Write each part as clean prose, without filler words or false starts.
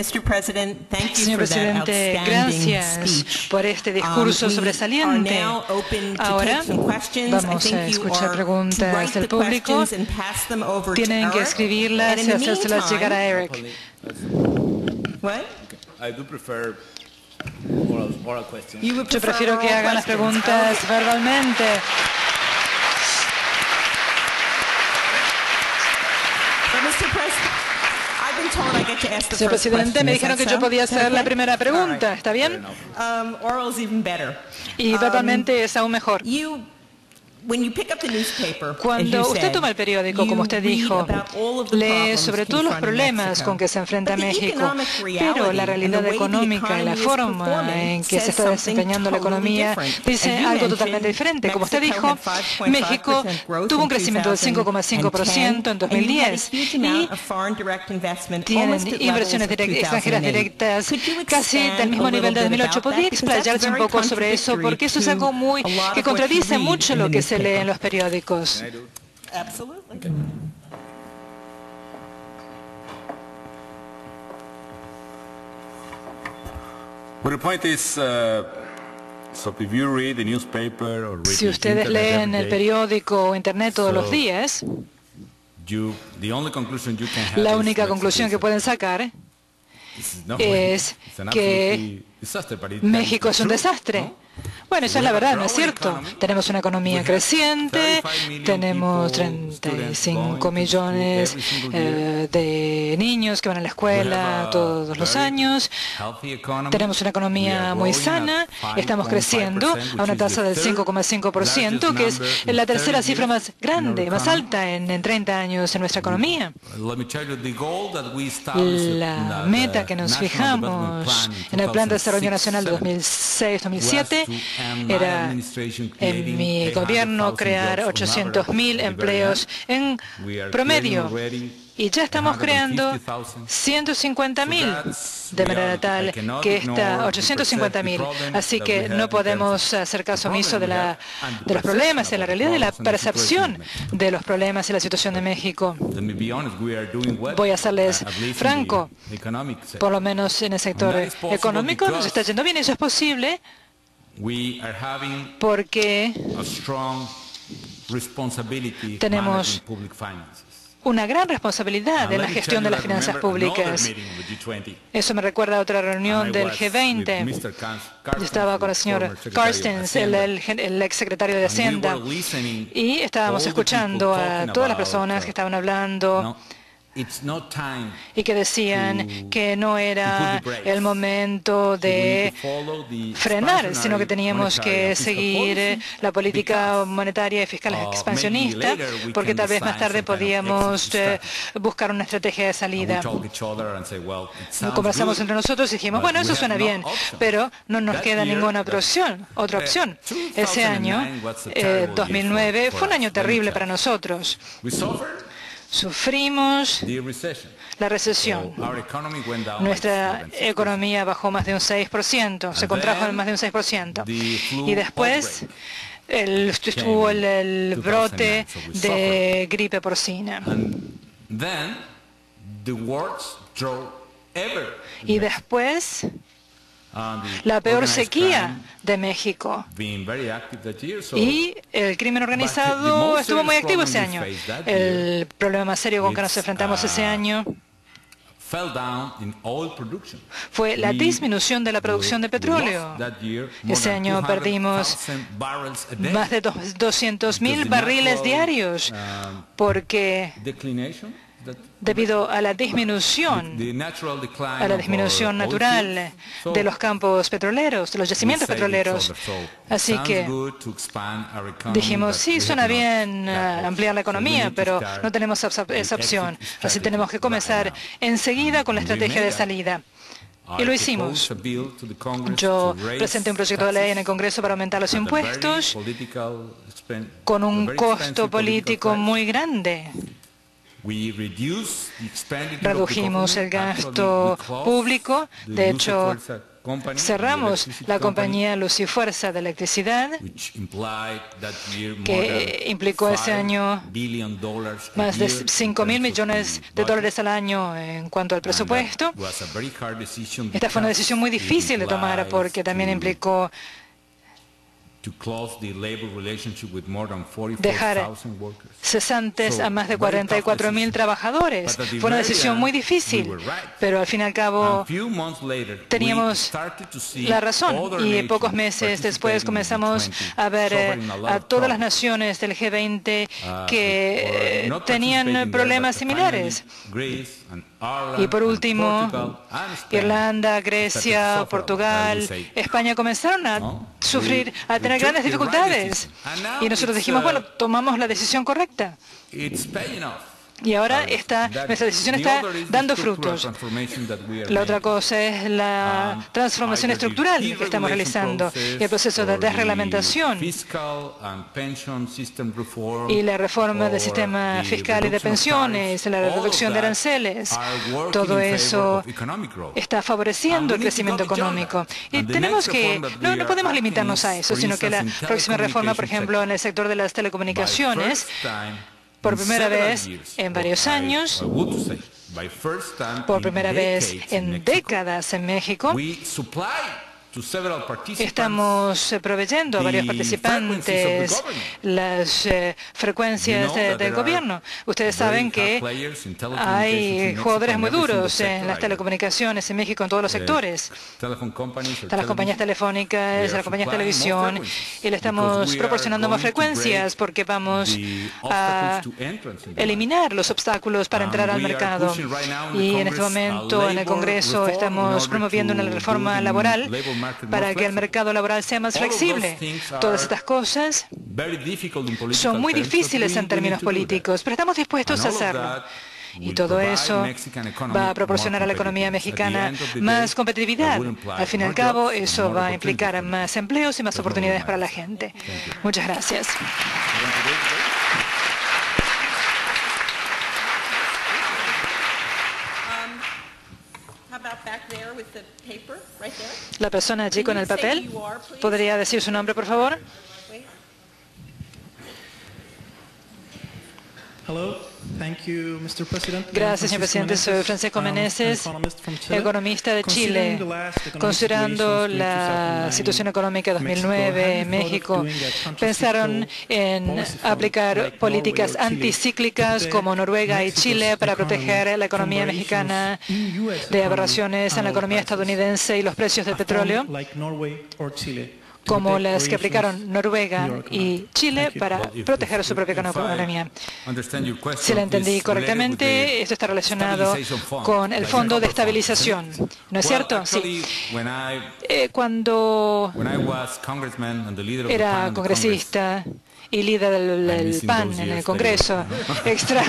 Señor presidente, gracias por este discurso sobresaliente. Ahora vamos a escuchar preguntas del público. Tienen que escribirlas y hacérselas llegar a Eric. Yo prefiero que hagan las preguntas verbalmente. Señor presidente, me dijeron que yo podía hacer la primera pregunta. ¿Está bien? Y verbalmente es aún mejor. Cuando usted toma el periódico, como usted dijo, lee sobre todos los problemas con que se enfrenta México, pero la realidad económica y la forma en que se está desempeñando la economía dice algo totalmente diferente. Como usted dijo, México tuvo un crecimiento del 5,5% en 2010 y tienen inversiones extranjeras directas casi del mismo nivel de 2008. ¿Podría explayarse un poco sobre eso? Porque eso es algo que contradice mucho lo que se lee en los periódicos. Si ustedes leen el periódico o internet todos los días, la única conclusión que pueden sacar es que México es un desastre. Bueno, eso es la verdad, ¿no es cierto? Tenemos una economía creciente, tenemos 35 millones de niños que van a la escuela todos los años, tenemos una economía muy sana, estamos creciendo a una tasa del 5,5%, que es la tercera cifra más grande, más alta en 30 años en nuestra economía. La meta que nos fijamos en el Plan de Desarrollo Nacional de 2006-2007 era en mi gobierno crear 800.000 empleos en promedio. Y ya estamos creando 150.000 de manera tal que está 850.000. Así que no podemos hacer caso omiso de los problemas, de la realidad, de la percepción de los problemas y la situación de México. Voy a serles franco, por lo menos en el sector económico nos está yendo bien. Eso es posible porque tenemos una gran responsabilidad en la gestión de las finanzas públicas. Eso me recuerda a otra reunión del G20. Yo estaba con el señor Carstens, el exsecretario de Hacienda, y estábamos escuchando a todas las personas que estaban hablando y que decían que no era el momento de frenar, sino que teníamos que seguir la política monetaria y fiscal expansionista, porque tal vez más tarde podíamos buscar una estrategia de salida. Conversamos entre nosotros y dijimos, bueno, eso suena bien, pero no nos queda ninguna otra opción. Ese año, 2009, fue un año terrible para nosotros. Sufrimos la recesión. Nuestra economía bajó más de un 6%, se contrajo en más de un 6%. Y después estuvo el brote de gripe porcina. Y después la peor sequía de México. Y el crimen organizado estuvo muy activo ese año. El problema más serio con que nos enfrentamos ese año fue la disminución de la producción de petróleo. Ese año perdimos más de 200.000 barriles diarios porque debido a la disminución natural de los campos petroleros, de los yacimientos petroleros. Así que dijimos, sí, suena bien ampliar la economía, pero no tenemos esa opción. Así tenemos que comenzar enseguida con la estrategia de salida. Y lo hicimos. Yo presenté un proyecto de ley en el Congreso para aumentar los impuestos con un costo político muy grande. Redujimos el gasto público. De hecho, cerramos la compañía Luz y Fuerza de Electricidad, que implicó ese año más de $5.000 millones al año en cuanto al presupuesto. Esta fue una decisión muy difícil de tomar porque también implicó dejar cesantes a más de 44.000 trabajadores. Fue una decisión muy difícil, pero al fin y al cabo teníamos la razón. Y pocos meses después comenzamos a ver a todas las naciones del G20 que tenían problemas similares. Y por último, Irlanda, Grecia, Portugal, España comenzaron a sufrir, a tener grandes dificultades. Y nosotros dijimos, bueno, tomamos la decisión correcta. Y ahora nuestra decisión está dando frutos. La otra cosa es la transformación estructural que estamos realizando y el proceso de desreglamentación y la reforma del sistema fiscal y de pensiones, la reducción de aranceles. Todo eso está favoreciendo el crecimiento económico. Y no podemos limitarnos a eso, sino que la próxima reforma, por ejemplo, en el sector de las telecomunicaciones, por primera vez en varios años, por primera vez en décadas en México, estamos proveyendo a varios participantes las frecuencias del gobierno. Ustedes saben que hay jugadores muy duros en las telecomunicaciones en México en todos los sectores. Están las compañías telefónicas, las compañías de televisión, y le estamos proporcionando más frecuencias porque vamos a eliminar los obstáculos para entrar al mercado. Y en este momento en el Congreso estamos promoviendo una reforma laboral para que el mercado laboral sea más flexible. Todas estas cosas son muy difíciles en términos políticos, pero estamos dispuestos a hacerlo. Y todo eso va a proporcionar a la economía mexicana más competitividad. Al fin y al cabo, eso va a implicar más empleos y más oportunidades para la gente. Muchas gracias. La persona allí con el papel, ¿podría decir su nombre, por favor? Gracias, señor presidente. Soy Francisco Meneses, economista de Chile. Considerando la situación económica de 2009 en México, ¿pensaron en aplicar políticas anticíclicas como Noruega y Chile para proteger la economía mexicana de aberraciones en la economía estadounidense y los precios del petróleo, como las que aplicaron Noruega y Chile para proteger su propia economía? Si la entendí correctamente, esto está relacionado con el Fondo de Estabilización, ¿no es cierto? Sí. Cuando era congresista y líder del PAN en el Congreso,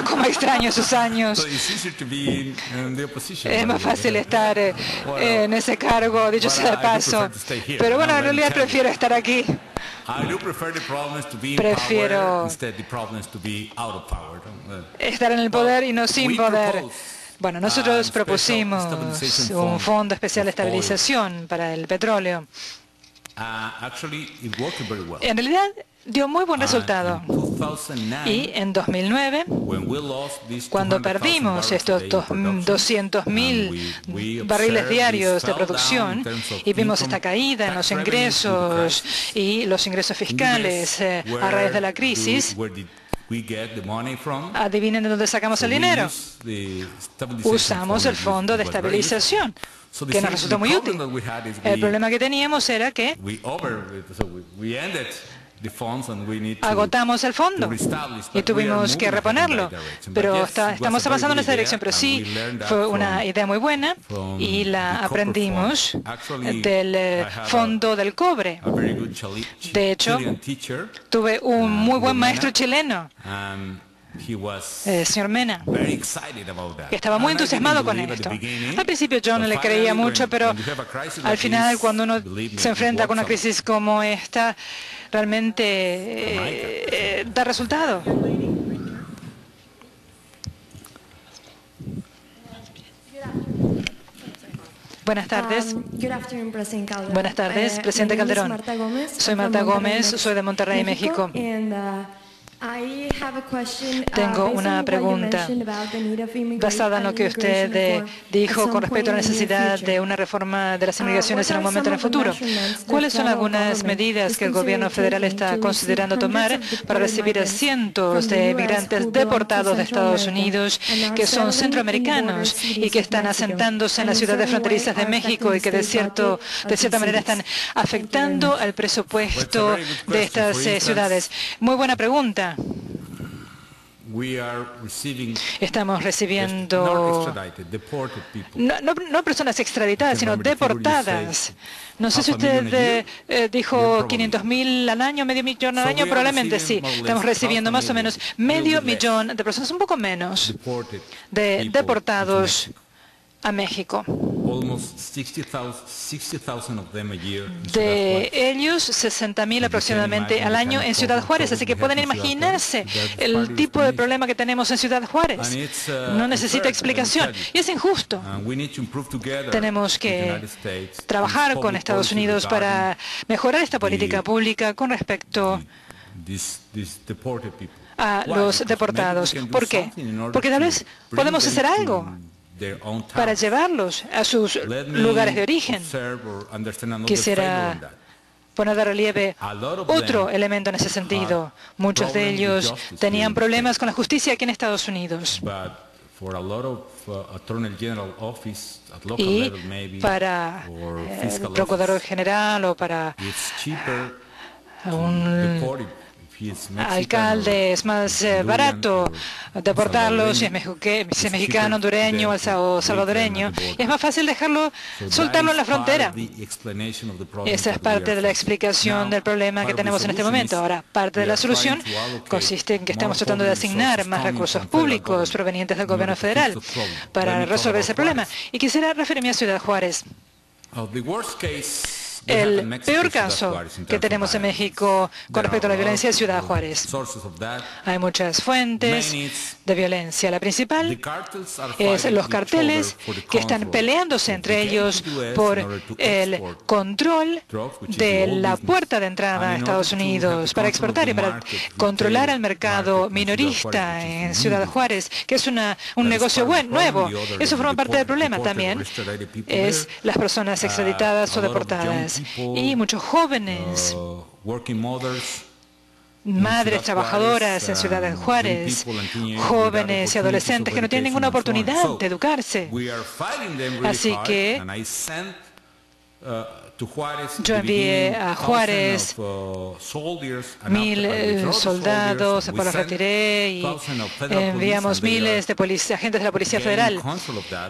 como extraño esos años. Es más fácil estar en ese cargo, dicho sea de paso. Pero bueno, en realidad prefiero estar aquí. Prefiero estar en el poder y no sin poder. Bueno, nosotros propusimos un fondo especial de estabilización para el petróleo. En realidad dio muy buen resultado. Y en 2009, cuando perdimos estos 200.000 barriles diarios de producción y vimos esta caída en los ingresos y los ingresos fiscales a raíz de la crisis, adivinen de dónde sacamos el dinero. Usamos el Fondo de Estabilización, que nos resultó muy útil. El problema que teníamos era que agotamos el fondo y tuvimos que reponerlo. Pero estamos avanzando en esa dirección. Pero sí, fue una idea muy buena y la aprendimos del Fondo del Cobre. De hecho, tuve un muy buen maestro chileno, señor Mena, que estaba muy entusiasmado con esto. Al principio yo no le creía mucho, pero al final, cuando uno se enfrenta con una crisis como esta, realmente da resultado. Buenas tardes. Buenas tardes, presidente Calderón. Soy Marta Gómez, soy de Monterrey, México. Tengo una pregunta basada en lo que usted dijo con respecto a la necesidad de una reforma de las inmigraciones en un momento en el futuro. ¿Cuáles son algunas medidas que el gobierno federal está considerando tomar para recibir a cientos de inmigrantes deportados de Estados Unidos que son centroamericanos y que están asentándose en las ciudades fronterizas de México y que de cierta manera están afectando al presupuesto de estas ciudades? Muy buena pregunta. Estamos recibiendo no personas extraditadas, sino deportadas. No sé si usted dijo 500.000 al año, medio millón al año, probablemente sí. Estamos recibiendo más o menos medio millón de personas, un poco menos, de deportados a México. De ellos, 60.000 aproximadamente al año en Ciudad Juárez. Así que pueden imaginarse el tipo de problema que tenemos en Ciudad Juárez. No necesita explicación. Y es injusto. Tenemos que trabajar con Estados Unidos para mejorar esta política pública con respecto a los deportados. ¿Por qué? Porque tal vez podemos hacer algo para llevarlos a sus lugares de origen. Quisiera poner de relieve otro elemento en ese sentido. Muchos de ellos tenían problemas con la justicia aquí en Estados Unidos. Y para el Procurador General o para un alcalde es más barato deportarlos si es mexicano, hondureño o salvadoreño. Y es más fácil soltarlo en la frontera. Esa es parte de la explicación del problema que tenemos en este momento. Ahora, parte de la solución consiste en que estamos tratando de asignar más recursos públicos provenientes del gobierno federal para resolver ese problema. Y quisiera referirme a Ciudad Juárez. El peor caso que tenemos en México con respecto a la violencia es Ciudad Juárez. Hay muchas fuentes de violencia. La principal es los carteles que están peleándose entre ellos por el control de la puerta de entrada a Estados Unidos para exportar y para controlar el mercado minorista en Ciudad Juárez, que es un negocio nuevo. Eso forma parte del problema también. Es las personas extraditadas o deportadas. Y muchos jóvenes, madres trabajadoras en Ciudad de Juárez, jóvenes y adolescentes que no tienen ninguna oportunidad de educarse. Así que yo envié a Juárez 1.000 soldados, después los retiré y enviamos miles de agentes de la Policía Federal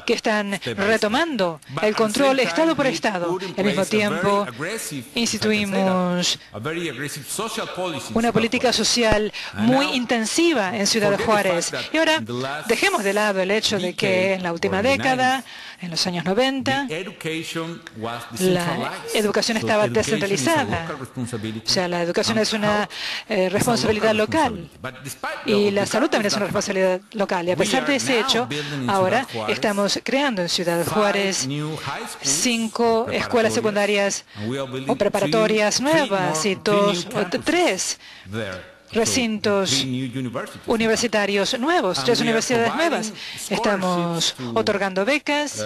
que están retomando el control estado por estado. Al mismo tiempo, instituimos una política social muy intensiva en Ciudad Juárez. Y ahora, dejemos de lado el hecho de que en la última década, en los años 90, la educación estaba descentralizada. O sea, la educación es una responsabilidad local y la salud también es una responsabilidad local. Y a pesar de ese hecho, ahora estamos creando en Ciudad Juárez 5 escuelas secundarias o preparatorias nuevas y 3 recintos universitarios nuevos, 3 universidades nuevas. Estamos otorgando becas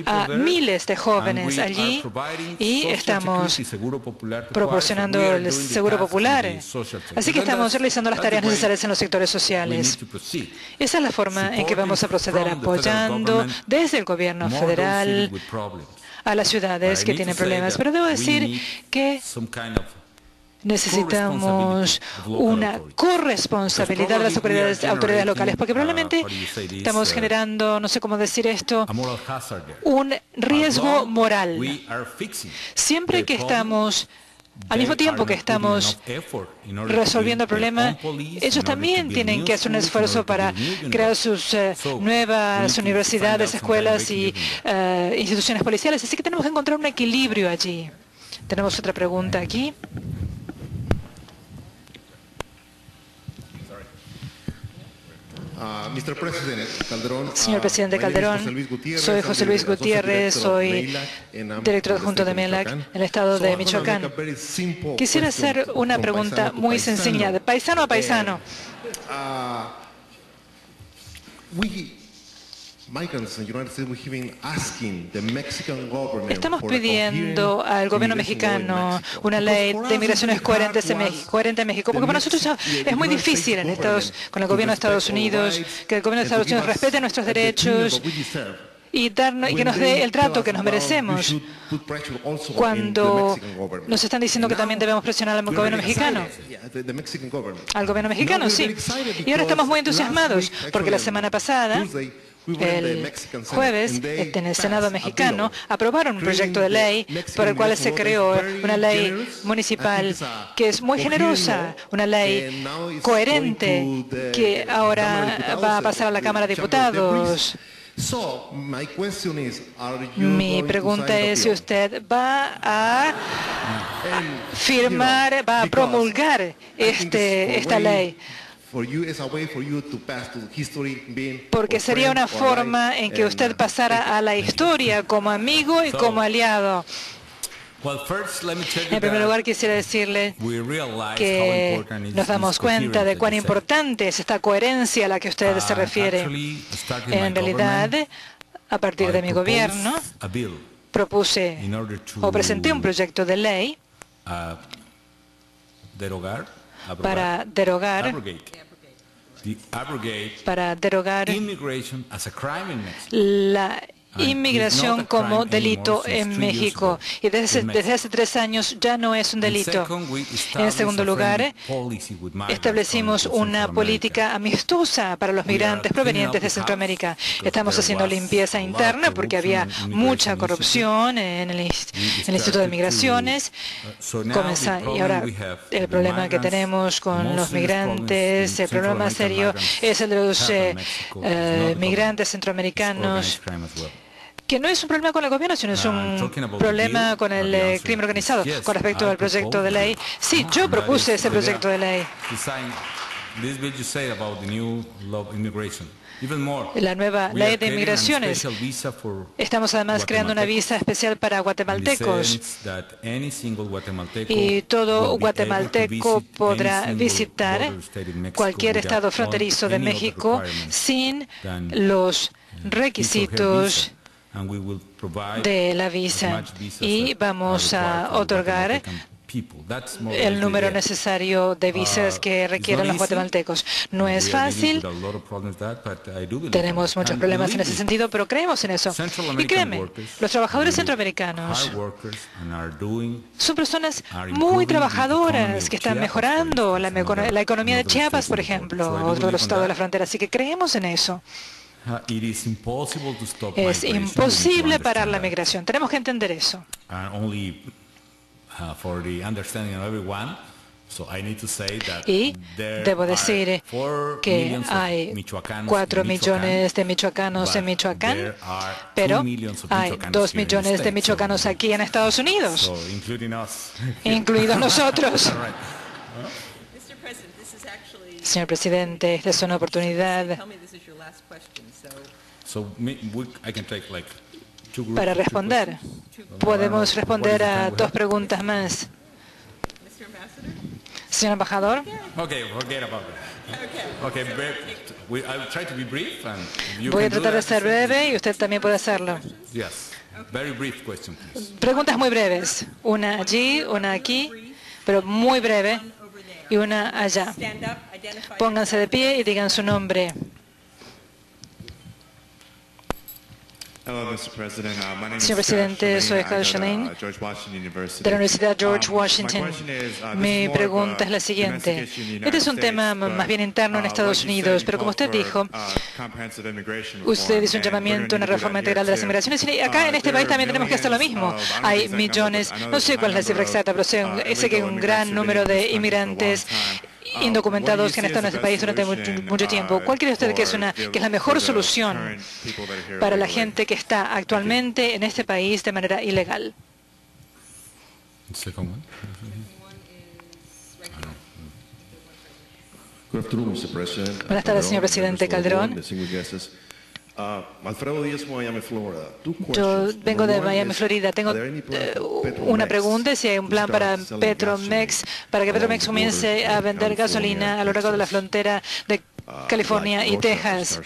a miles de jóvenes allí y estamos proporcionando el seguro popular. Así que estamos realizando las tareas necesarias en los sectores sociales. Esa es la forma en que vamos a proceder, apoyando desde el gobierno federal a las ciudades que tienen problemas. Pero debo decir que necesitamos una corresponsabilidad de las autoridades locales, porque probablemente estamos generando, no sé cómo decir esto, un riesgo moral. Siempre que estamos, al mismo tiempo que estamos resolviendo el problema, ellos también tienen que hacer un esfuerzo para crear sus nuevas universidades, escuelas y instituciones policiales. Así que tenemos que encontrar un equilibrio allí. Tenemos otra pregunta aquí. Señor presidente Calderón, soy José Luis Gutiérrez, soy director adjunto de MELAC en el estado de Michoacán. Quisiera hacer una pregunta muy sencilla, de paisano a paisano. Estamos pidiendo al gobierno mexicano una ley de inmigraciones coherente en México, porque para nosotros es muy difícil con el gobierno de Estados Unidos, que el gobierno de Estados Unidos respete nuestros derechos y que nos dé el trato que nos merecemos, cuando nos están diciendo que también debemos presionar al gobierno mexicano. Al gobierno mexicano, sí. Y ahora estamos muy entusiasmados, porque la semana pasada, el jueves, en el Senado mexicano, aprobaron un proyecto de ley por el cual se creó una ley municipal que es muy generosa, una ley coherente que ahora va a pasar a la Cámara de Diputados. Mi pregunta es si usted va a firmar, va a promulgar esta ley, porque sería una forma en que usted pasara a la historia como amigo y como aliado. En primer lugar, quisiera decirle que nos damos cuenta de cuán importante es esta coherencia a la que usted se refiere. En realidad, a partir de mi gobierno, propuse o presenté un proyecto de ley para derogar la inmigración como delito en México. Y desde hace 3 años ya no es un delito. En segundo lugar, establecimos una política amistosa para los migrantes provenientes de Centroamérica. Estamos haciendo limpieza interna porque había mucha corrupción en el Instituto de Migraciones. Y ahora el problema que tenemos con los migrantes, el problema más serio es el de los migrantes centroamericanos, que no es un problema con el gobierno, sino es un problema con el crimen organizado. Con respecto al proyecto de ley, sí, yo propuse ese proyecto de ley. La nueva ley de inmigraciones. Estamos además creando una visa especial para guatemaltecos. Y todo guatemalteco podrá visitar cualquier estado fronterizo de México sin los requisitos de la visa, y vamos a otorgar el número necesario de visas que requieren los guatemaltecos. No es fácil, tenemos muchos problemas en ese sentido, pero creemos en eso. Y créeme, los trabajadores centroamericanos son personas muy trabajadoras que están mejorando la economía de Chiapas, por ejemplo, otro de los estados de la frontera, así que creemos en eso. Es imposible parar la migración. Tenemos que entender eso. Y debo decir que hay 4 millones de michoacanos en Michoacán, pero hay 2 millones de michoacanos aquí en Estados Unidos, incluidos nosotros. Señor presidente, esta es una oportunidad para responder. Podemos responder a 2 preguntas más. Señor embajador. Voy a tratar de ser breve y usted también puede hacerlo. Preguntas muy breves. Una allí, una aquí, pero muy breve, y una allá. Pónganse de pie y digan su nombre. Señor presidente, soy Carl Shalin de la Universidad George Washington. Mi pregunta es la siguiente. Este es un tema más bien interno en Estados Unidos, pero como usted dijo, usted hizo un llamamiento a una reforma integral de las inmigraciones, y acá en este país también tenemos que hacer lo mismo. Hay millones, no sé cuál es la cifra exacta, pero sé que hay un gran número de inmigrantes indocumentados que han estado en este país durante mucho tiempo. ¿Cuál cree usted que es la mejor solución para la gente que está actualmente en este país de manera ilegal? Buenas tardes, señor presidente Calderón. Yo vengo de Miami, Florida. Tengo una pregunta: si hay un plan para Petromex, para que Petromex comience a vender gasolina a lo largo de la frontera de California y Texas,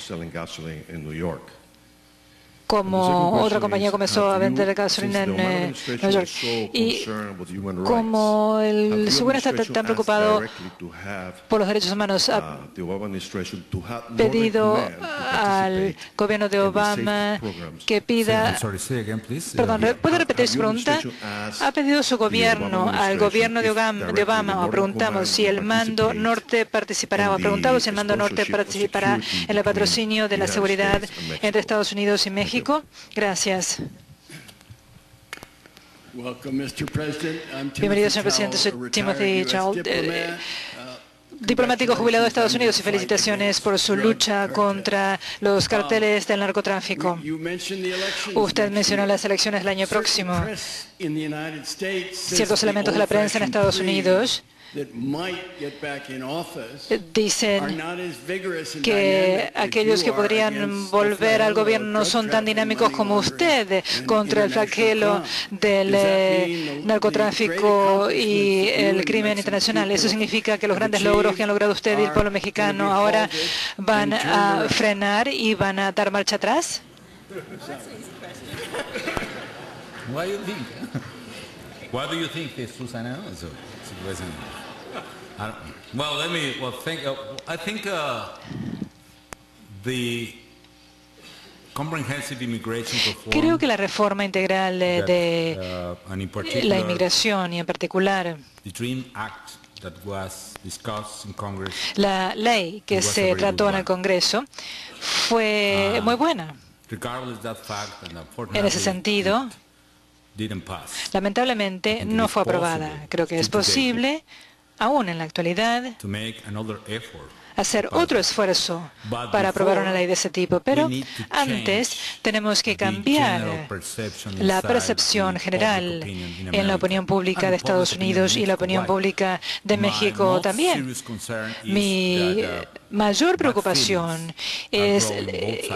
como otra compañía comenzó a vender gasolina en Nueva York. Y como su gobierno está tan preocupado por los derechos humanos, ha pedido al gobierno de Obama que pida... Perdón, ¿puede repetir su pregunta? Ha pedido su gobierno al gobierno de Obama, o preguntamos si el mando norte participará, o preguntamos si el mando norte participará en el patrocinio de la seguridad entre Estados Unidos y México. Gracias. Bienvenido, señor presidente. Soy Timothy Child, diplomático jubilado de Estados Unidos, y felicitaciones por su lucha contra los carteles del narcotráfico. Usted mencionó las elecciones del año próximo. Ciertos elementos de la prensa en Estados Unidos dicen que aquellos que podrían volver al gobierno no son tan dinámicos como usted contra el flagelo del narcotráfico y el crimen internacional. Eso significa que los grandes logros que han logrado usted y el pueblo mexicano ahora van a frenar y van a dar marcha atrás. What do you think, Susana? Well, I think the comprehensive immigration reform. Creo que la reforma integral de la inmigración, y en particular the Dream Act that was discussed in Congress, la ley que se trató en el Congreso, fue muy buena. En ese sentido, lamentablemente no fue aprobada. Creo que es posible, aún en la actualidad, hacer otro esfuerzo para aprobar una ley de ese tipo, pero antes tenemos que cambiar la percepción general en la opinión pública de Estados Unidos y la opinión pública de México también. Mi mayor preocupación es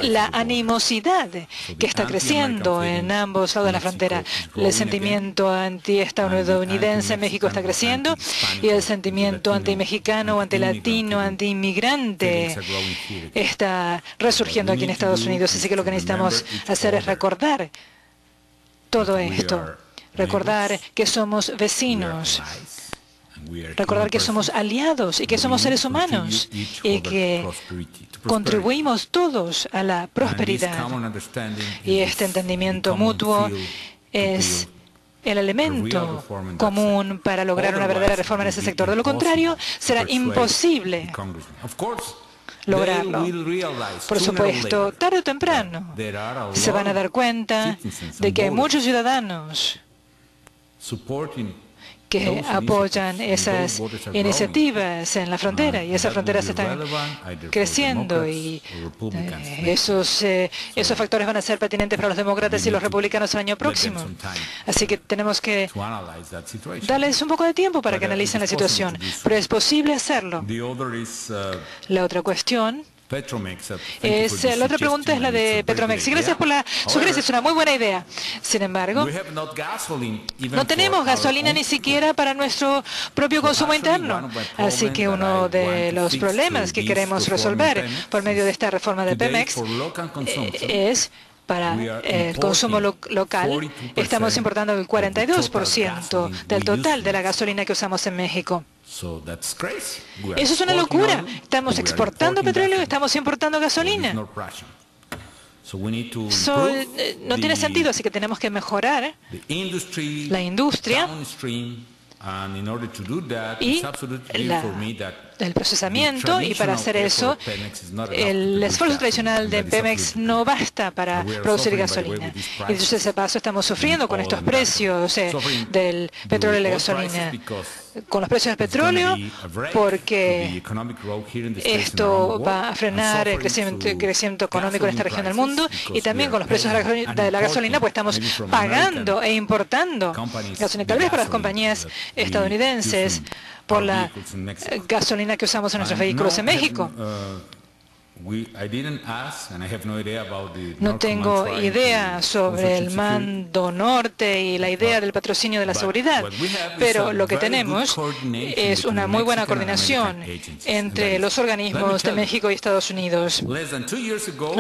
la animosidad que está creciendo en ambos lados de la frontera. El sentimiento anti-estadounidense en México está creciendo, y el sentimiento anti-mexicano, anti-latino, anti-inmigrante está resurgiendo aquí en Estados Unidos. Así que lo que necesitamos hacer es recordar todo esto, recordar que somos vecinos, recordar que somos aliados y que somos seres humanos y que contribuimos todos a la prosperidad. Y este entendimiento mutuo es el elemento común para lograr una verdadera reforma en ese sector. De lo contrario, será imposible lograrlo. Por supuesto, tarde o temprano se van a dar cuenta de que hay muchos ciudadanos que apoyan esas iniciativas en la frontera, y esas fronteras están creciendo, y esos factores van a ser pertinentes para los demócratas y los republicanos el año próximo. Así que tenemos que darles un poco de tiempo para que analicen la situación, pero es posible hacerlo. La otra cuestión la otra pregunta es la de Petromex. Y gracias por la sugerencia, es una muy buena idea. Sin embargo, no tenemos gasolina ni siquiera para nuestro propio consumo interno. Así que uno de los problemas que queremos resolver por medio de esta reforma de Pemex es para el consumo local. Estamos importando el 42% del total de la gasolina que usamos en México. Eso es una locura. Estamos exportando petróleo y estamos importando gasolina. No tiene sentido, así que tenemos que mejorar la industria y el procesamiento, y para hacer eso el esfuerzo tradicional de Pemex no basta para producir gasolina. Y dicho ese paso, estamos sufriendo con estos precios del petróleo y la gasolina, con los precios del petróleo, porque esto va a frenar el crecimiento económico en esta región del mundo, y también con los precios de la gasolina, pues estamos pagando e importando gasolina. Tal vez para las compañías estadounidenses por la gasolina que usamos en nuestros vehículos en México. No tengo idea sobre el mando norte y la idea del patrocinio de la seguridad, pero lo que tenemos es una muy buena coordinación entre los organismos de México y Estados Unidos.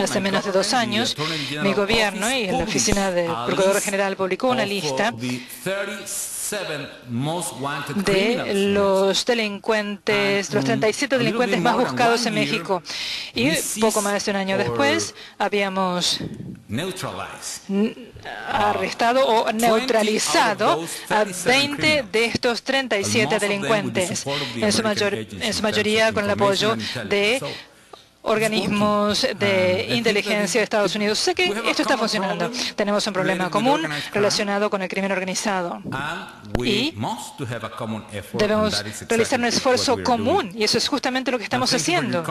Hace menos de 2 años, mi gobierno y la oficina del Procurador General publicó una lista de los delincuentes, los 37 delincuentes más buscados en México. Y poco más de un año después habíamos arrestado o neutralizado a 20 de estos 37 delincuentes, en su mayoría con el apoyo de organismos de inteligencia de Estados Unidos. Sé que esto está funcionando. Tenemos un problema común relacionado con el crimen organizado. Y debemos realizar un esfuerzo común. Y eso es justamente lo que estamos haciendo.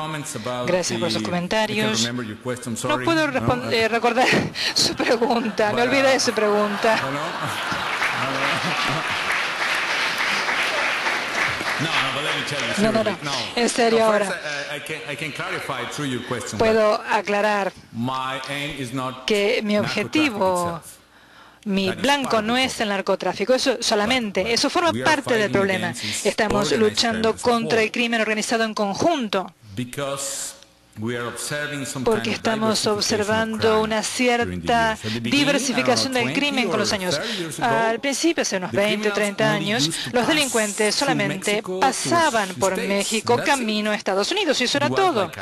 Gracias por sus comentarios. No puedo recordar su pregunta. Me olvidé de su pregunta. No. En serio ahora. Puedo aclarar que mi objetivo, mi blanco no es el narcotráfico, eso solamente, eso forma parte del problema. Estamos luchando contra el crimen organizado en conjunto, porque estamos observando una cierta diversificación del crimen con los años. Al principio, hace unos 20 o 30 años, los delincuentes solamente pasaban por México camino a Estados Unidos, y eso era todo.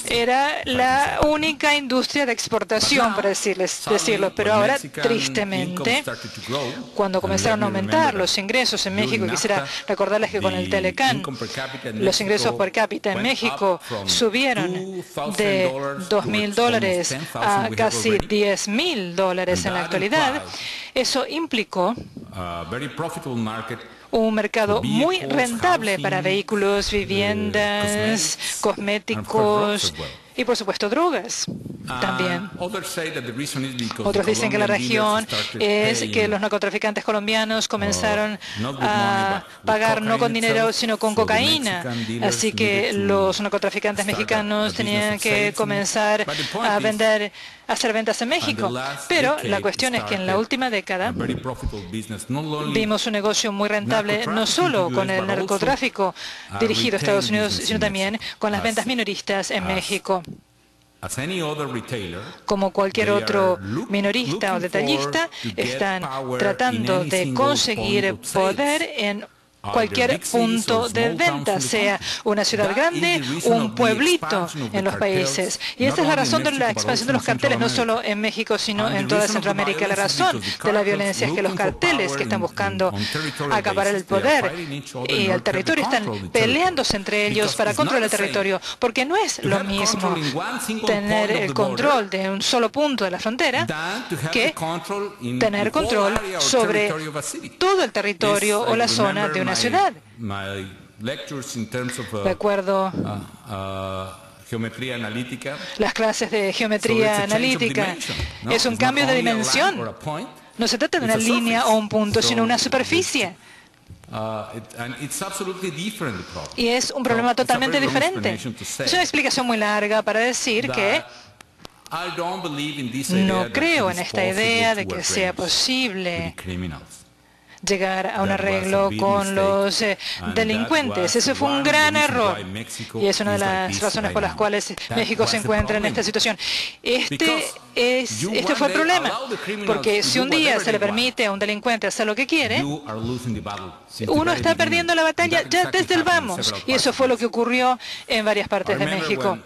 Era la única industria de exportación, por decirlo. Pero ahora, tristemente, cuando comenzaron a aumentar los ingresos en México, quisiera recordarles que con el Telecán, los ingresos per cápita en México subieron de $2,000 a casi $10,000 en la actualidad. Eso implicó un mercado muy rentable para vehículos, viviendas, cosméticos y, por supuesto, drogas también. Otros dicen que la razón es que los narcotraficantes colombianos comenzaron a pagar no con dinero, sino con cocaína. Así que los narcotraficantes mexicanos tenían que comenzar a hacer ventas en México. Pero la cuestión es que en la última década vimos un negocio muy rentable, no solo con el narcotráfico dirigido a Estados Unidos, sino también con las ventas minoristas en México. Como cualquier otro minorista o detallista, están tratando de conseguir poder en cualquier punto de venta, sea una ciudad grande, un pueblito en los países. Y esta es la razón de la expansión de los carteles, no solo en México, sino en toda Centroamérica. La razón de la violencia es que los carteles que están buscando acaparar el poder y el territorio están peleándose entre ellos para controlar el territorio, porque no es lo mismo tener el control de un solo punto de la frontera que tener control sobre todo el territorio o la zona de una ciudad. Recuerdo las clases de geometría analítica. Es un cambio de dimensión. No se trata de una línea o un punto, sino una superficie. Y es un problema totalmente diferente. Es una explicación muy larga para decir que no creo en esta idea de que sea posible llegar a un arreglo con los delincuentes. Ese fue un gran error y es una de las razones por las cuales México se encuentra en esta situación. Este fue el problema, porque si un día se le permite a un delincuente hacer lo que quiere, uno está perdiendo la batalla ya desde el vamos, y eso fue lo que ocurrió en varias partes de México.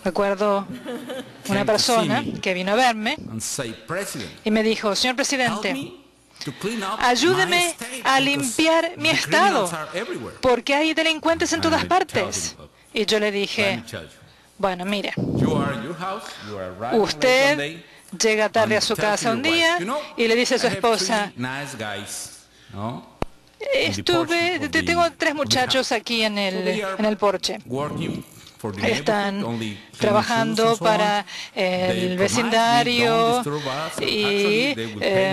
Recuerdo una persona que vino a verme y me dijo: señor presidente, ayúdeme a limpiar mi estado, porque hay delincuentes en todas partes. Y yo le dije: bueno, mire, usted llega tarde a su casa un día y le dice a su esposa: tengo 3 muchachos aquí en el porche. están trabajando para el vecindario y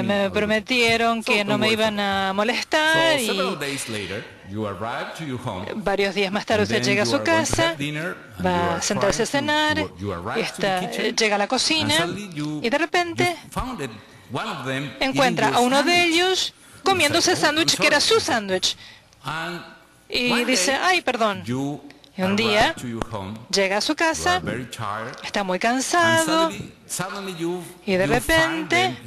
me prometieron que no me iban a molestar y varios días más tarde usted llega a su casa, va a sentarse a cenar, llega a la cocina y de repente encuentra a uno de ellos comiéndose el sándwich que era su sándwich. Y dice, ay, perdón. Y un día llega a su casa, está muy cansado y de repente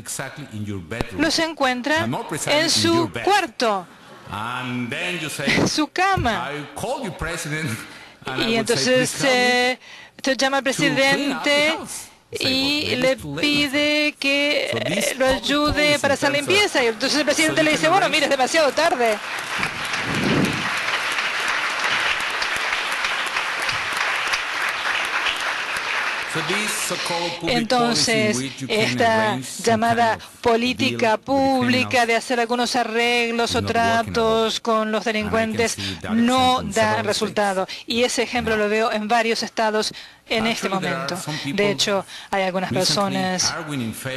los encuentra en su cuarto, en su cama. Y entonces usted llama al presidente y le pide que lo ayude para hacer limpieza. Y entonces el presidente le dice, bueno, mire, es demasiado tarde. Entonces, esta llamada política pública de hacer algunos arreglos o tratos con los delincuentes no da resultado. Y ese ejemplo lo veo en varios estados en este momento. De hecho, hay algunas personas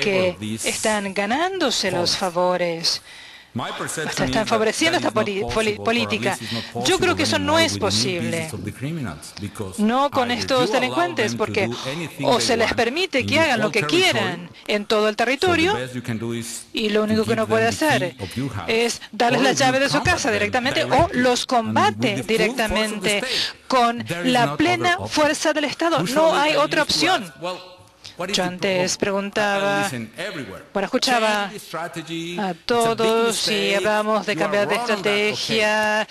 que están ganándose los favores. Están favoreciendo esta política. Yo creo que eso no es posible. No con estos delincuentes, porque o se les permite que hagan lo que quieran en todo el territorio, y lo único que uno puede hacer es darles la llave de su casa directamente, o los combate directamente con la plena fuerza del Estado. No hay otra opción. Yo antes preguntaba, escuchaba a todos y hablábamos de cambiar de estrategia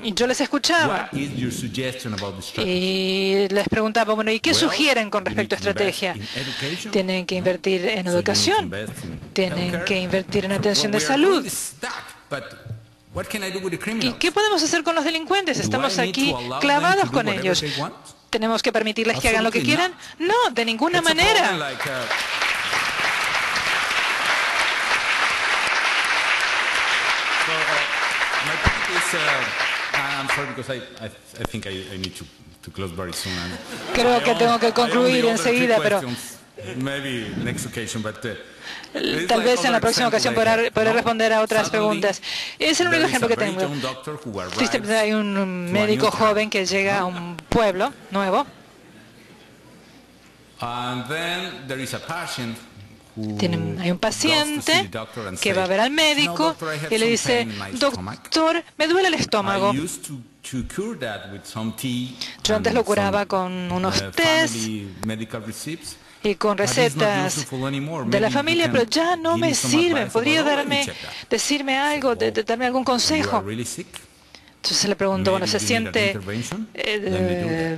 y yo les escuchaba y les preguntaba, bueno, ¿y qué sugieren con respecto a estrategia? Tienen que invertir en educación, tienen que invertir en atención de salud. ¿Y qué podemos hacer con los delincuentes? Estamos aquí clavados con ellos. ¿Tenemos que permitirles que hagan lo que quieran? No, de ninguna manera. Creo que tengo que concluir enseguida, pero tal vez en la próxima ocasión podré responder a otras preguntas. Es el único ejemplo que tengo. Hay un médico joven que llega a un pueblo nuevo. Hay un paciente que va a ver al médico y le dice, doctor, me duele el estómago. Yo antes lo curaba con unos test y con recetas de la familia, pero ya no me sirven. ¿Podría decirme algo, darme algún consejo? Entonces le pregunto, bueno, ¿se siente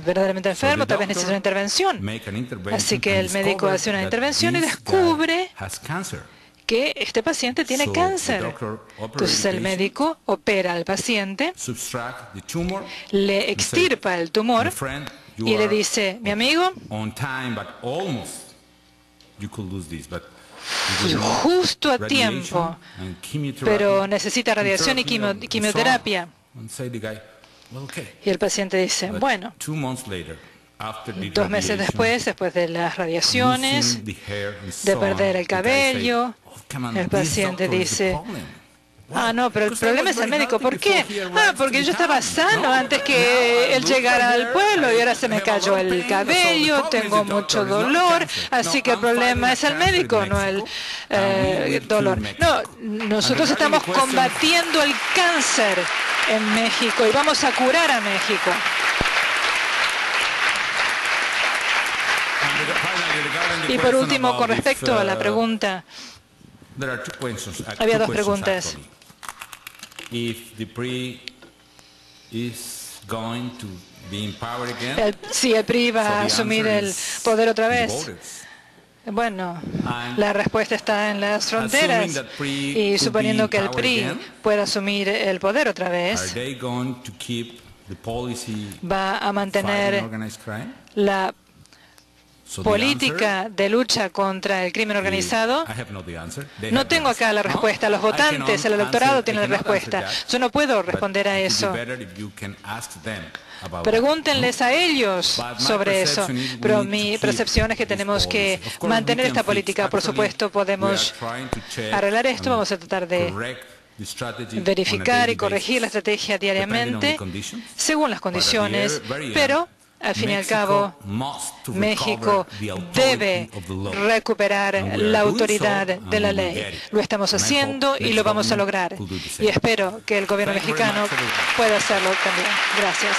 verdaderamente enfermo? Tal vez necesita una intervención. Así que el médico hace una intervención y descubre que este paciente tiene cáncer. Entonces el médico opera al paciente, le extirpa el tumor y le dice, mi amigo, justo a tiempo, pero necesita radiación y quimioterapia. Y el paciente dice, bueno, 2 meses después de las radiaciones, de perder el cabello, el paciente dice, no, pero el problema es el médico. ¿Por qué? Porque yo estaba sano antes que él llegara al pueblo y ahora se me cayó el cabello, tengo mucho dolor, así que el problema es el médico, no el dolor. No, nosotros estamos combatiendo el cáncer en México y vamos a curar a México. Y por último, con respecto a la pregunta, había 2 preguntas. Si el PRI va a asumir el poder otra vez. Bueno, la respuesta está en las fronteras. Y suponiendo que el PRI pueda asumir el poder otra vez, ¿va a mantener la política de lucha contra el crimen organizado? No tengo acá la respuesta. Los votantes, el electorado tienen la respuesta. Yo no puedo responder a eso. Pregúntenles a ellos sobre eso. Pero mi percepción es que tenemos que mantener esta política. Por supuesto, podemos arreglar esto. Vamos a tratar de verificar y corregir la estrategia diariamente según las condiciones, pero al fin y al cabo, México debe recuperar la autoridad de la ley. Lo estamos haciendo y lo vamos a lograr. Y espero que el gobierno mexicano pueda hacerlo también. Gracias.